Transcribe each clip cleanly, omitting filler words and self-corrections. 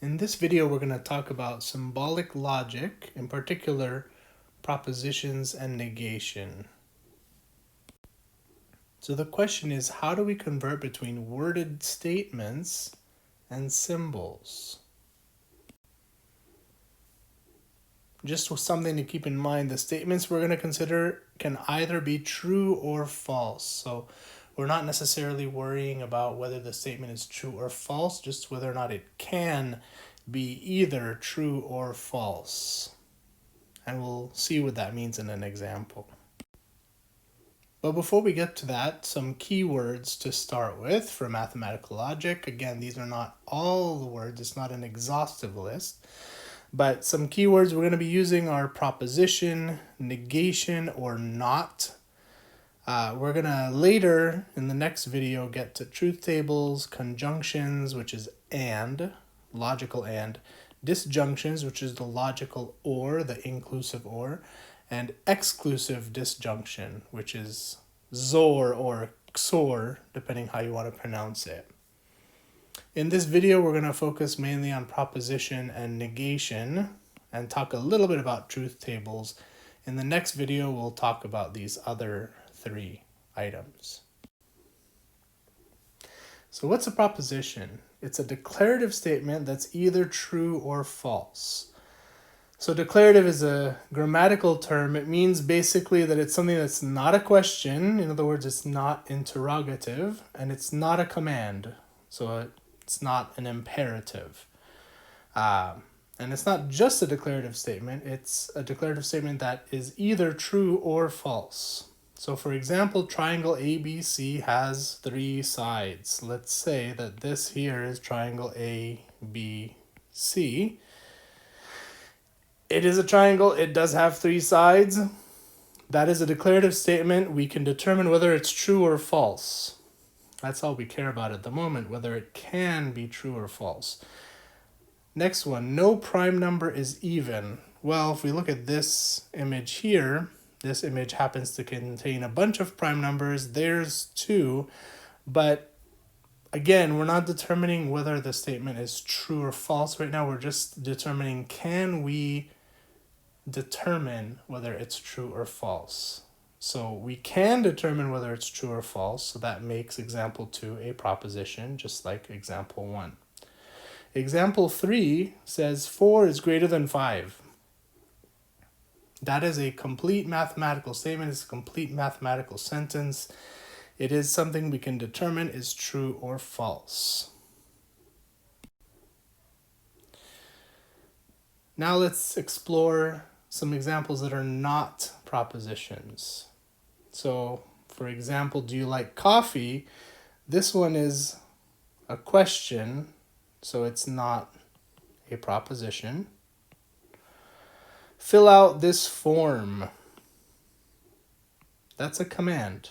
In this video, we're going to talk about symbolic logic, in particular, propositions and negation. So the question is, how do we convert between worded statements and symbols? Just something to keep in mind, the statements we're going to consider can either be true or false. So we're not necessarily worrying about whether the statement is true or false, just whether or not it can be either true or false. And we'll see what that means in an example. But before we get to that, some keywords to start with for mathematical logic. Again, these are not all the words, it's not an exhaustive list. But some keywords we're going to be using are proposition, negation, or not. We're going to later in the next video get to truth tables, conjunctions, which is and, logical and, disjunctions, which is the logical or, the inclusive or, and exclusive disjunction, which is zor or xor, depending how you want to pronounce it. In this video, we're going to focus mainly on proposition and negation and talk a little bit about truth tables. In the next video, we'll talk about these other three items. So what's a proposition? It's a declarative statement that's either true or false. So declarative is a grammatical term. It means basically that it's something that's not a question. In other words, it's not interrogative, and it's not a command. So it's not an imperative. And it's not just a declarative statement. It's a declarative statement that is either true or false. So for example, triangle ABC has three sides. Let's say that this here is triangle ABC. It is a triangle. It does have three sides. That is a declarative statement. We can determine whether it's true or false. That's all we care about at the moment, whether it can be true or false. Next one, no prime number is even. Well, if we look at this image here, this image happens to contain a bunch of prime numbers. There's 2, but again, we're not determining whether the statement is true or false right now. We're just determining, can we determine whether it's true or false? So we can determine whether it's true or false. So that makes example 2 a proposition, just like example 1. Example 3 says 4 is greater than 5. That is a complete mathematical statement. It's a complete mathematical sentence. It is something we can determine is true or false. Now let's explore some examples that are not propositions. So, for example, do you like coffee? This one is a question, so it's not a proposition. Fill out this form. That's a command.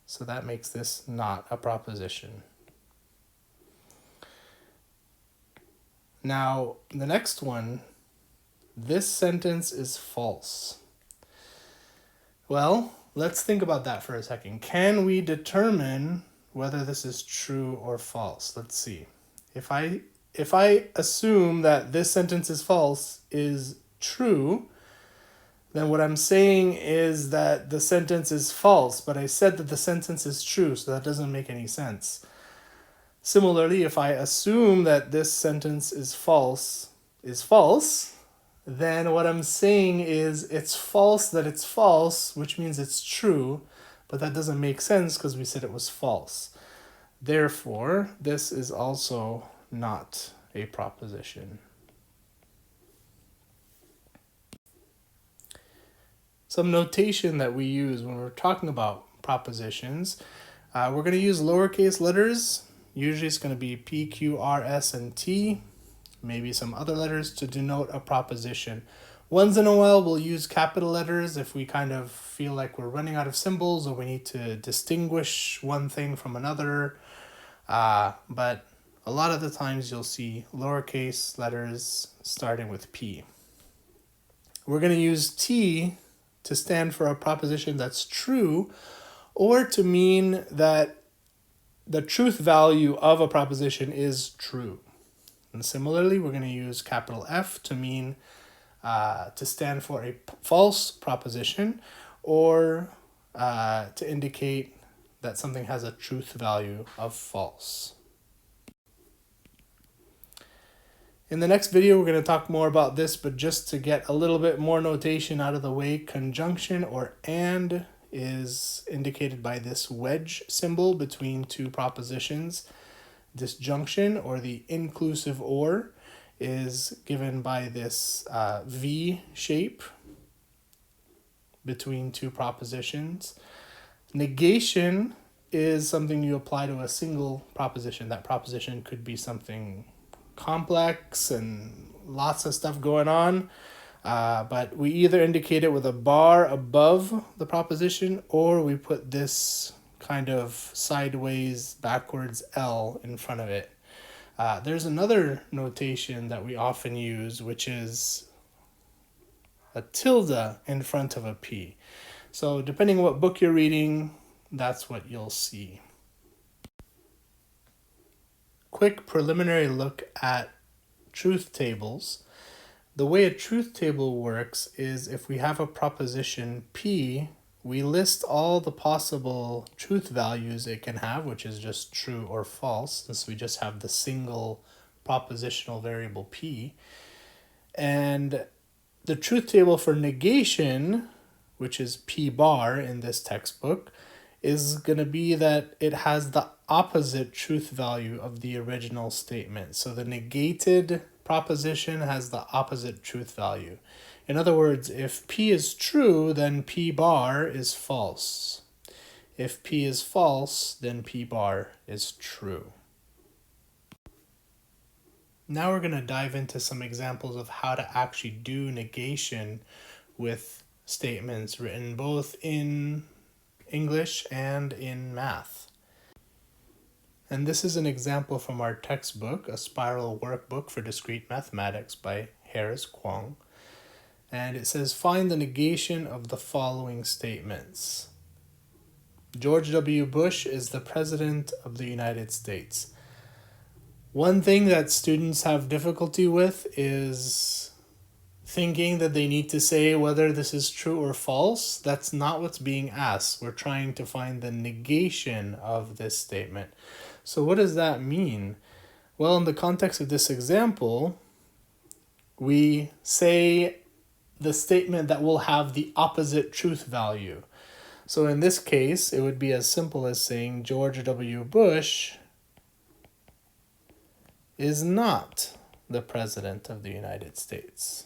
So that makes this not a proposition. Now, the next one, this sentence is false. Well, let's think about that for a second. Can we determine whether this is true or false? Let's see. If I assume that this sentence is false is true, then what I'm saying is that the sentence is false, but I said that the sentence is true, so that doesn't make any sense. Similarly, if I assume that this sentence is false, then what I'm saying is it's false that it's false, which means it's true, but that doesn't make sense because we said it was false. Therefore, this is also not a proposition. Some notation that we use when we're talking about propositions, we're going to use lowercase letters. Usually it's going to be P, Q, R, S, and T. Maybe some other letters to denote a proposition. Once in a while, we'll use capital letters if we kind of feel like we're running out of symbols or we need to distinguish one thing from another. But a lot of the times you'll see lowercase letters starting with P. We're going to use T to stand for a proposition that's true, or to mean that the truth value of a proposition is true. And similarly, we're going to use capital F to mean to stand for a false proposition, or to indicate that something has a truth value of false. In the next video, we're going to talk more about this, but just to get a little bit more notation out of the way, conjunction or and is indicated by this wedge symbol between two propositions. Disjunction, or the inclusive or, is given by this V shape between two propositions. Negation is something you apply to a single proposition. That proposition could be something complex and lots of stuff going on, but we either indicate it with a bar above the proposition, or we put this kind of sideways backwards L in front of it. There's another notation that we often use, which is a tilde in front of a P. So depending on what book you're reading, that's what you'll see. Quick preliminary look at truth tables. The way a truth table works is if we have a proposition P, we list all the possible truth values it can have, which is just true or false, since we just have the single propositional variable P. And the truth table for negation, which is P bar in this textbook, is going to be that it has the opposite truth value of the original statement. So the negated proposition has the opposite truth value. In other words, if P is true, then P bar is false. If P is false, then P bar is true. Now we're going to dive into some examples of how to actually do negation with statements written both in English and in math. And this is an example from our textbook, a spiral workbook for discrete mathematics by Harris Kwong. And it says, find the negation of the following statements. George W. Bush is the President of the United States. One thing that students have difficulty with is thinking that they need to say whether this is true or false. That's not what's being asked. We're trying to find the negation of this statement. So what does that mean? Well, in the context of this example, we say the statement that will have the opposite truth value. So in this case, it would be as simple as saying George W. Bush is not the President of the United States.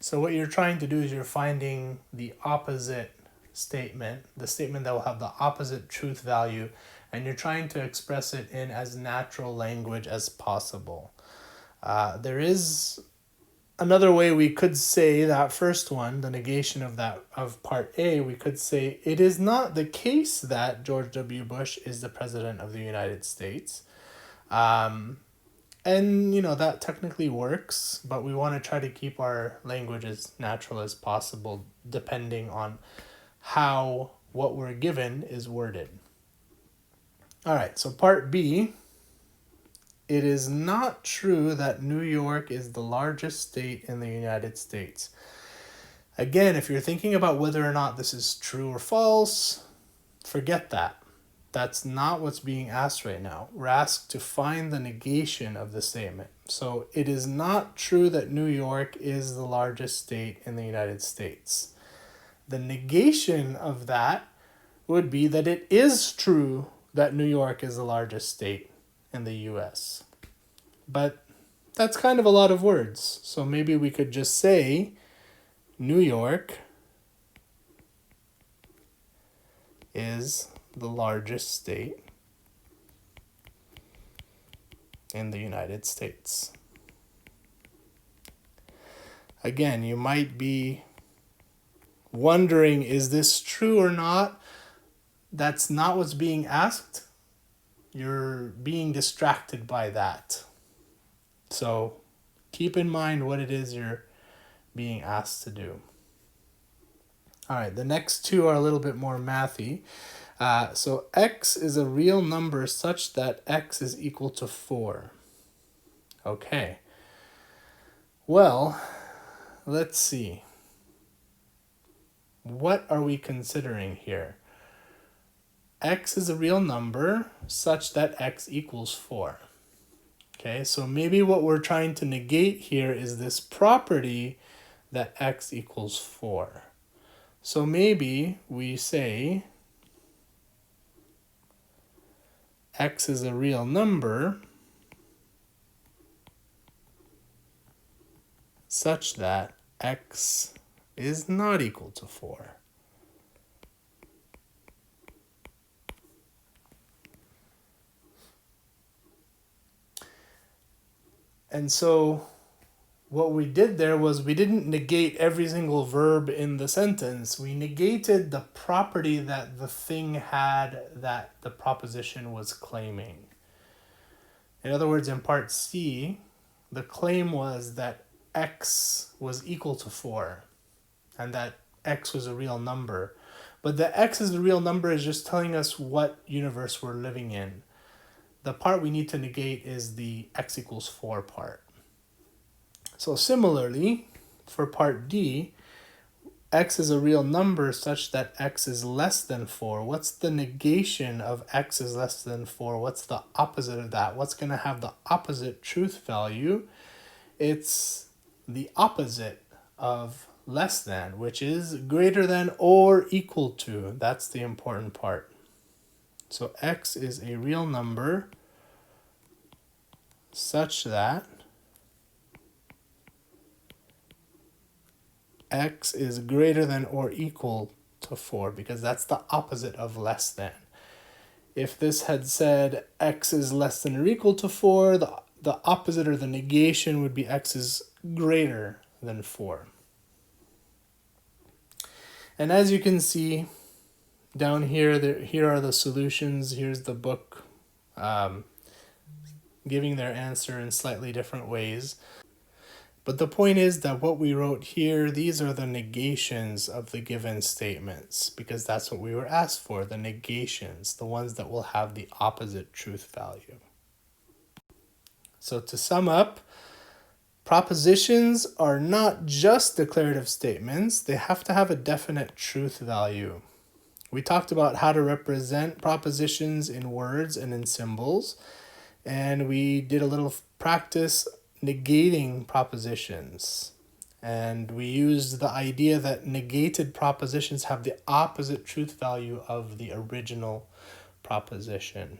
So what you're trying to do is you're finding the opposite statement, the statement that will have the opposite truth value, and you're trying to express it in as natural language as possible. There is another way we could say that first one, the negation of part A. We could say it is not the case that George W. Bush is the President of the United States. And, that technically works, but we want to try to keep our language as natural as possible, depending on how what we're given is worded. All right, so part B, it is not true that New York is the largest state in the United States. Again, if you're thinking about whether or not this is true or false, forget that. That's not what's being asked right now. We're asked to find the negation of the statement. So it is not true that New York is the largest state in the United States. The negation of that would be that it is true that New York is the largest state in the US. But that's kind of a lot of words. So maybe we could just say New York is the largest state in the United States. Again, you might be wondering, is this true or not? That's not what's being asked. You're being distracted by that. So Keep in mind what it is you're being asked to do. All right, the next two are a little bit more mathy. So x is a real number such that x is equal to 4. Okay. Well, let's see. What are we considering here? X is a real number such that x equals 4. Okay, so maybe what we're trying to negate here is this property that x equals 4. So maybe we say x is a real number such that x is not equal to 4. And so what we did there was we didn't negate every single verb in the sentence. We negated the property that the thing had that the proposition was claiming. In other words, in part C, the claim was that x was equal to 4 and that x was a real number. But the x is a real number is just telling us what universe we're living in. The part we need to negate is the x equals 4 part. So similarly, for part D, x is a real number such that x is less than 4. What's the negation of x is less than 4? What's the opposite of that? What's going to have the opposite truth value? It's the opposite of less than, which is greater than or equal to. That's the important part. So x is a real number such that x is greater than or equal to 4, because that's the opposite of less than. If this had said x is less than or equal to 4, the opposite or the negation would be x is greater than 4. And as you can see down here, here are the solutions. Here's the book giving their answer in slightly different ways. But the point is that what we wrote here, these are the negations of the given statements, because that's what we were asked for, the negations, the ones that will have the opposite truth value. So to sum up, propositions are not just declarative statements, they have to have a definite truth value. We talked about how to represent propositions in words and in symbols, and we did a little practice negating propositions. And we used the idea that negated propositions have the opposite truth value of the original proposition.